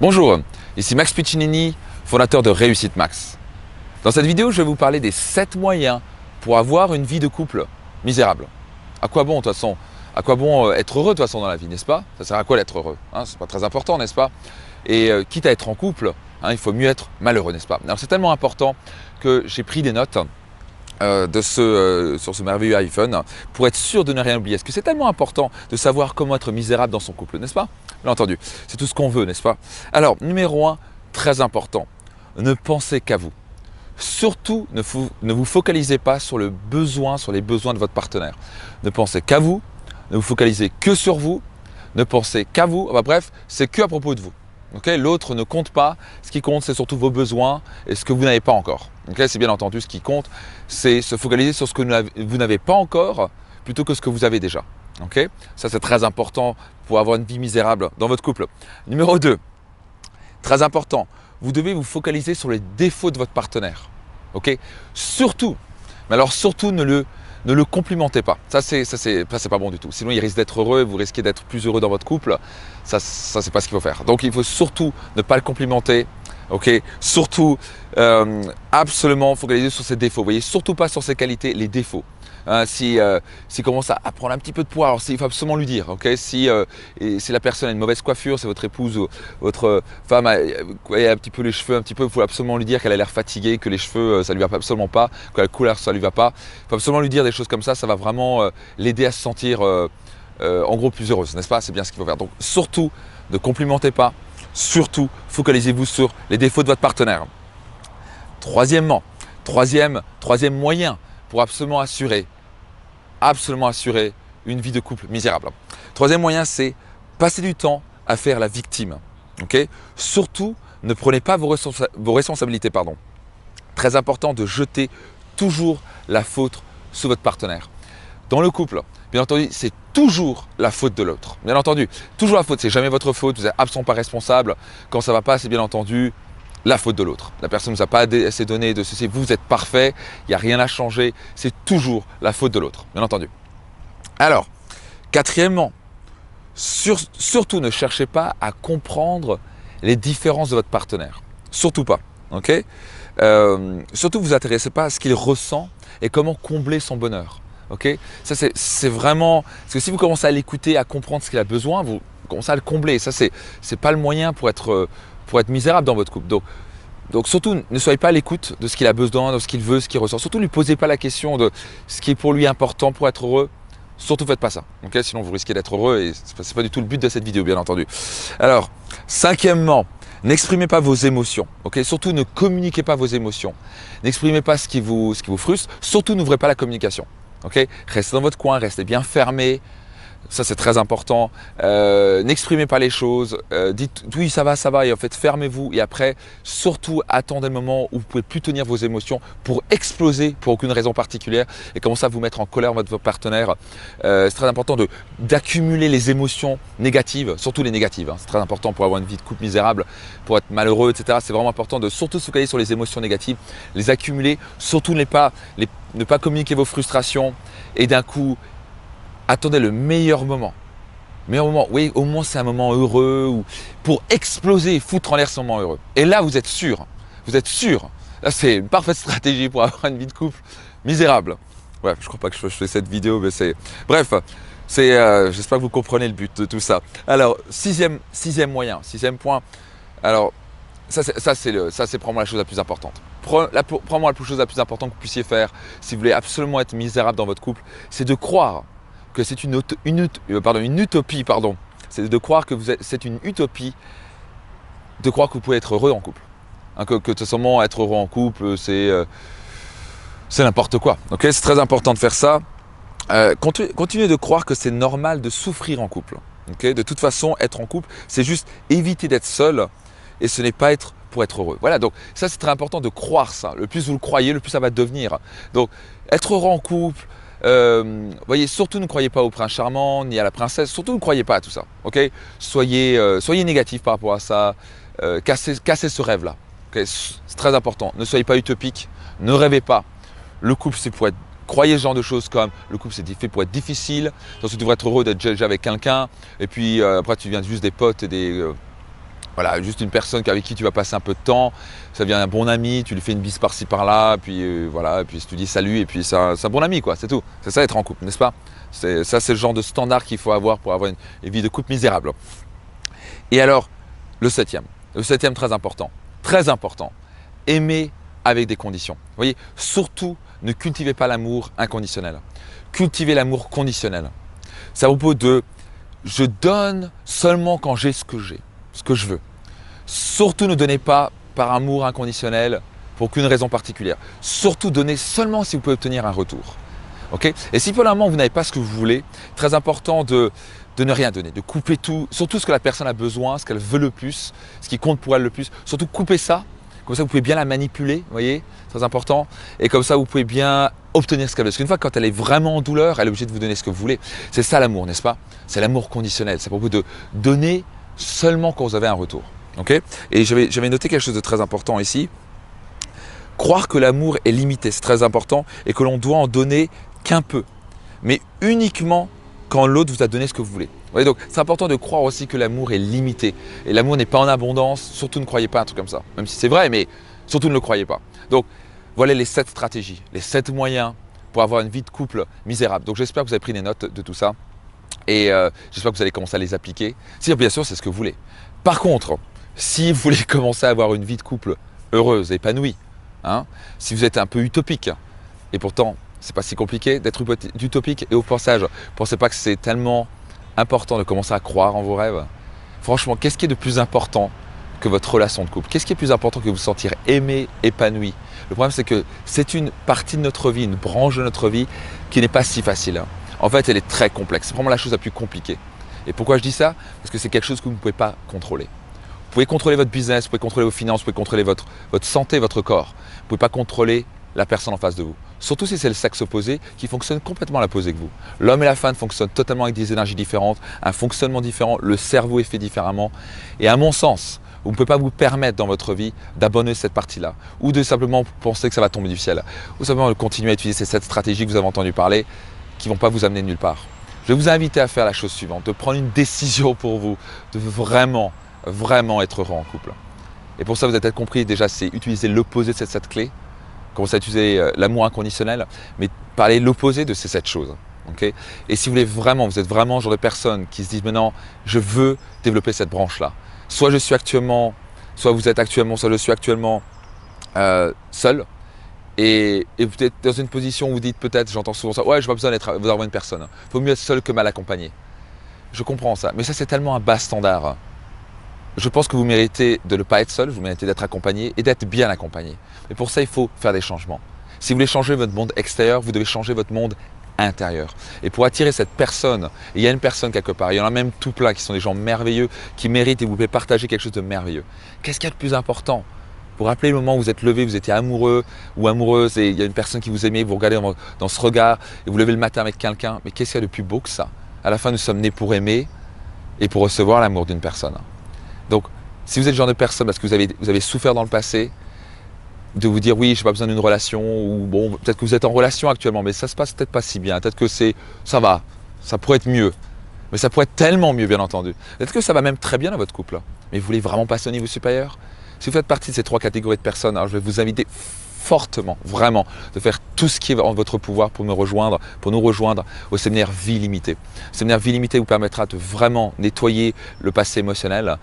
Bonjour, ici Max Piccinini, fondateur de Réussite Max. Dans cette vidéo, je vais vous parler des 7 moyens pour avoir une vie de couple misérable. À quoi bon de toute façon? À quoi bon être heureux de toute façon dans la vie, n'est-ce pas? Ça sert à quoi d'être heureux? C'est pas très important, n'est-ce pas? Et quitte à être en couple, il faut mieux être malheureux, n'est-ce pas? Alors c'est tellement important que j'ai pris des notes sur ce merveilleux iPhone pour être sûr de ne rien oublier. Est-ce que c'est tellement important de savoir comment être misérable dans son couple, n'est-ce pas? Bien entendu, c'est tout ce qu'on veut, n'est-ce pas? Alors, numéro 1, très important, ne pensez qu'à vous. Surtout, ne vous focalisez pas sur les besoins de votre partenaire. Ne pensez qu'à vous, ne vous focalisez que sur vous, ne pensez qu'à vous, bref, c'est que à propos de vous. Okay, l'autre ne compte pas, ce qui compte c'est surtout vos besoins et ce que vous n'avez pas encore. Okay, c'est bien entendu ce qui compte, c'est se focaliser sur ce que vous n'avez pas encore plutôt que ce que vous avez déjà. Okay, ça c'est très important pour avoir une vie misérable dans votre couple. Numéro 2, très important, vous devez vous focaliser sur les défauts de votre partenaire. Okay, surtout, mais alors surtout ne le complimentez pas. Ça c'est pas bon du tout. Sinon il risque d'être heureux, vous risquez d'être plus heureux dans votre couple. Ça c'est pas ce qu'il faut faire. Donc il faut surtout ne pas le complimenter. Ok, surtout absolument focaliser sur ses défauts. Vous voyez, surtout pas sur ses qualités, les défauts. S'il commence à prendre un petit peu de poids, alors il faut absolument lui dire. Okay, si la personne a une mauvaise coiffure, c'est votre épouse ou votre femme a un petit peu les cheveux, il faut absolument lui dire qu'elle a l'air fatiguée, que les cheveux ça lui va absolument pas, que la couleur ça lui va pas. Il faut absolument lui dire des choses comme ça va vraiment l'aider à se sentir en gros plus heureuse, n'est-ce pas? C'est bien ce qu'il faut faire. Donc surtout, ne complimentez pas. Surtout, focalisez-vous sur les défauts de votre partenaire. Troisièmement, troisième moyen pour absolument assurer une vie de couple misérable. Troisième moyen, c'est passer du temps à faire la victime. Okay, surtout, ne prenez pas vos responsabilités. Très important de jeter toujours la faute sur votre partenaire. Dans le couple, bien entendu, c'est toujours la faute de l'autre. Bien entendu, toujours la faute, c'est jamais votre faute, vous n'êtes absolument pas responsable. Quand ça ne va pas, c'est bien entendu la faute de l'autre. La personne ne vous a pas assez donné de ceci, vous êtes parfait, il n'y a rien à changer, c'est toujours la faute de l'autre, bien entendu. Alors, quatrièmement, surtout ne cherchez pas à comprendre les différences de votre partenaire. Surtout pas, ok? Surtout, vous intéressez pas à ce qu'il ressent et comment combler son bonheur. Okay, ça c'est vraiment, parce que si vous commencez à l'écouter, à comprendre ce qu'il a besoin, vous commencez à le combler. Ça c'est pas le moyen pour être misérable dans votre couple. Donc surtout ne soyez pas à l'écoute de ce qu'il a besoin, de ce qu'il veut, ce qu'il ressent. Surtout ne lui posez pas la question de ce qui est pour lui important pour être heureux. Surtout faites pas ça. Okay, sinon vous risquez d'être heureux et c'est pas du tout le but de cette vidéo, bien entendu. Alors cinquièmement, n'exprimez pas vos émotions. Okay, surtout ne communiquez pas vos émotions. N'exprimez pas ce qui vous frustre. Surtout n'ouvrez pas la communication. Okay, restez dans votre coin, restez bien fermé, ça c'est très important. N'exprimez pas les choses, dites oui ça va et en fait fermez-vous et après surtout attendez le moment où vous pouvez plus tenir vos émotions pour exploser pour aucune raison particulière et commencer à vous mettre en colère avec votre partenaire. C'est très important d'accumuler les émotions négatives, surtout les négatives. C'est très important pour avoir une vie de couple misérable, pour être malheureux, etc. C'est vraiment important de surtout se focaliser sur les émotions négatives, les accumuler, surtout ne pas communiquer vos frustrations et d'un coup attendez le meilleur moment. Oui, au moins c'est un moment heureux ou pour exploser et foutre en l'air ce moment heureux. Et là vous êtes sûr. Là c'est une parfaite stratégie pour avoir une vie de couple misérable. Ouais, je crois pas que je fais cette vidéo, mais c'est... Bref, j'espère que vous comprenez le but de tout ça. Alors, sixième point. Alors, ça c'est probablement la chose la plus importante. Probablement la chose la plus importante que vous puissiez faire si vous voulez absolument être misérable dans votre couple, c'est de croire que c'est une utopie, c'est de croire que c'est une utopie de croire que vous pouvez être heureux en couple. Que seulement être heureux en couple, c'est n'importe quoi. Okay, c'est très important de faire ça. Continuez de croire que c'est normal de souffrir en couple. Okay, de toute façon, être en couple, c'est juste éviter d'être seul et ce n'est pas être pour être heureux. Voilà, donc ça c'est très important de croire ça. Le plus vous le croyez, le plus ça va devenir. Donc, être heureux en couple, voyez, surtout ne croyez pas au prince charmant ni à la princesse, surtout ne croyez pas à tout ça. Okay, soyez négatif par rapport à ça, cassez ce rêve-là. Okay, c'est très important. Ne soyez pas utopique, ne rêvez pas. Le couple, c'est pour être... Croyez ce genre de choses comme le couple c'est fait pour être difficile, donc tu devrais être heureux d'être déjà avec quelqu'un et puis après tu viens juste des potes et Voilà, juste une personne avec qui tu vas passer un peu de temps, ça devient un bon ami, tu lui fais une bise par-ci par-là, puis voilà, et puis tu dis salut, et puis c'est un bon ami, quoi, c'est tout. C'est ça être en couple, n'est-ce pas? Ça, c'est le genre de standard qu'il faut avoir pour avoir une vie de couple misérable. Et alors, le septième très important, aimer avec des conditions. Vous voyez, surtout, ne cultivez pas l'amour inconditionnel. Cultivez l'amour conditionnel. C'est à propos de « je donne seulement quand j'ai ce que je veux ». Surtout ne donnez pas par amour inconditionnel pour aucune raison particulière. Surtout donnez seulement si vous pouvez obtenir un retour. Okay? Et si pour le moment vous n'avez pas ce que vous voulez, très important de ne rien donner, de couper tout, surtout ce que la personne a besoin, ce qu'elle veut le plus, ce qui compte pour elle le plus. Surtout coupez ça, comme ça vous pouvez bien la manipuler, vous voyez, très important. Et comme ça vous pouvez bien obtenir ce qu'elle veut. Parce qu'une fois quand elle est vraiment en douleur, elle est obligée de vous donner ce que vous voulez. C'est ça l'amour, n'est-ce pas? C'est l'amour conditionnel, c'est pour vous de donner seulement quand vous avez un retour. Okay? Et j'avais noté quelque chose de très important ici. Croire que l'amour est limité, c'est très important, et que l'on doit en donner qu'un peu, mais uniquement quand l'autre vous a donné ce que vous voulez. Vous voyez, donc c'est important de croire aussi que l'amour est limité. Et l'amour n'est pas en abondance, surtout ne croyez pas à un truc comme ça. Même si c'est vrai, mais surtout ne le croyez pas. Donc voilà les 7 stratégies, les 7 moyens pour avoir une vie de couple misérable. Donc j'espère que vous avez pris des notes de tout ça. Et j'espère que vous allez commencer à les appliquer. Si bien sûr c'est ce que vous voulez. Par contre, si vous voulez commencer à avoir une vie de couple heureuse, épanouie, hein, si vous êtes un peu utopique, et pourtant c'est pas si compliqué d'être utopique, et au passage, pensez pas que c'est tellement important de commencer à croire en vos rêves. Franchement, qu'est-ce qui est de plus important que votre relation de couple? Qu'est-ce qui est plus important que vous sentir aimé, épanoui? Le problème c'est que c'est une partie de notre vie, une branche de notre vie qui n'est pas si facile. En fait, elle est très complexe. C'est vraiment la chose la plus compliquée. Et pourquoi je dis ça? Parce que c'est quelque chose que vous ne pouvez pas contrôler. Vous pouvez contrôler votre business, vous pouvez contrôler vos finances, vous pouvez contrôler votre santé, votre corps. Vous ne pouvez pas contrôler la personne en face de vous. Surtout si c'est le sexe opposé qui fonctionne complètement à l'opposé que vous. L'homme et la femme fonctionnent totalement avec des énergies différentes, un fonctionnement différent, le cerveau est fait différemment. Et à mon sens, vous ne pouvez pas vous permettre dans votre vie d'abandonner cette partie-là, ou de simplement penser que ça va tomber du ciel, ou simplement de continuer à utiliser ces 7 stratégies que vous avez entendu parler, qui ne vont pas vous amener nulle part. Je vais vous inviter à faire la chose suivante, de prendre une décision pour vous, de vraiment être heureux en couple. Et pour ça, vous avez peut-être compris, déjà, c'est utiliser l'opposé de ces 7 clés, commencer à utiliser l'amour inconditionnel, mais parler l'opposé de ces 7 choses. Okay? Et si vous êtes vraiment le genre de personne qui se dit maintenant, je veux développer cette branche-là. Soit je suis actuellement, soit vous êtes actuellement, soit je suis actuellement seul. Et vous êtes dans une position où vous dites peut-être, j'entends souvent ça, ouais, je n'ai pas besoin d'avoir une personne. Il vaut mieux être seul que mal accompagné. Je comprends ça, mais ça c'est tellement un bas standard. Je pense que vous méritez de ne pas être seul, vous méritez d'être accompagné et d'être bien accompagné. Mais pour ça, il faut faire des changements. Si vous voulez changer votre monde extérieur, vous devez changer votre monde intérieur. Et pour attirer cette personne, il y a une personne quelque part, il y en a même tout plein qui sont des gens merveilleux, qui méritent et vous pouvez partager quelque chose de merveilleux. Qu'est-ce qu'il y a de plus important? Vous vous rappelez le moment où vous êtes levé, vous étiez amoureux ou amoureuse et il y a une personne qui vous aimait, vous regardez dans ce regard et vous levez le matin avec quelqu'un. Mais qu'est-ce qu'il y a de plus beau que ça? À la fin, nous sommes nés pour aimer et pour recevoir l'amour d'une personne. Donc, si vous êtes le genre de personne parce que vous avez souffert dans le passé, de vous dire oui, je n'ai pas besoin d'une relation, ou bon, peut-être que vous êtes en relation actuellement, mais ça se passe peut-être pas si bien, peut-être que ça va, ça pourrait être mieux, mais ça pourrait être tellement mieux, bien entendu. Peut-être que ça va même très bien dans votre couple, mais vous voulez vraiment passer au niveau supérieur? Si vous faites partie de ces 3 catégories de personnes, alors je vais vous inviter fortement, vraiment, de faire tout ce qui est en votre pouvoir pour nous rejoindre au séminaire Vie Limitée. Le séminaire Vie Limitée vous permettra de vraiment nettoyer le passé émotionnel,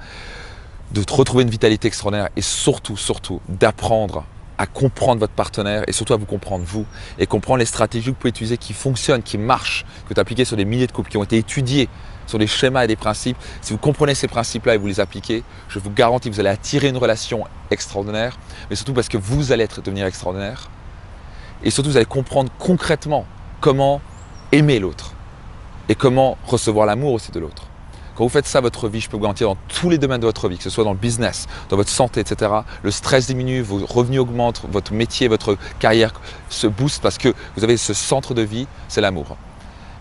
de retrouver une vitalité extraordinaire et surtout d'apprendre à comprendre votre partenaire et surtout à vous comprendre vous et comprendre les stratégies que vous pouvez utiliser qui fonctionnent, qui marchent, que vous appliquez sur des milliers de couples, qui ont été étudiés sur des schémas et des principes. Si vous comprenez ces principes-là et vous les appliquez, je vous garantis que vous allez attirer une relation extraordinaire, mais surtout parce que vous allez devenir extraordinaire et surtout vous allez comprendre concrètement comment aimer l'autre et comment recevoir l'amour aussi de l'autre. Quand vous faites ça, votre vie, je peux vous garantir, dans tous les domaines de votre vie, que ce soit dans le business, dans votre santé, etc., le stress diminue, vos revenus augmentent, votre métier, votre carrière se booste parce que vous avez ce centre de vie, c'est l'amour.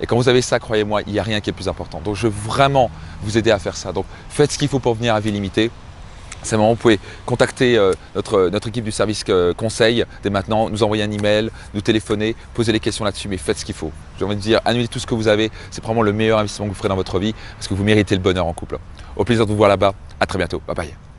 Et quand vous avez ça, croyez-moi, il n'y a rien qui est plus important. Donc je veux vraiment vous aider à faire ça. Donc faites ce qu'il faut pour venir à Vie Limitée. c'est le moment où vous pouvez contacter notre équipe du service conseil dès maintenant, nous envoyer un email, nous téléphoner, poser des questions là-dessus, mais faites ce qu'il faut. J'ai envie de dire, annulez tout ce que vous avez, c'est probablement le meilleur investissement que vous ferez dans votre vie parce que vous méritez le bonheur en couple. Au plaisir de vous voir là-bas, à très bientôt, bye bye.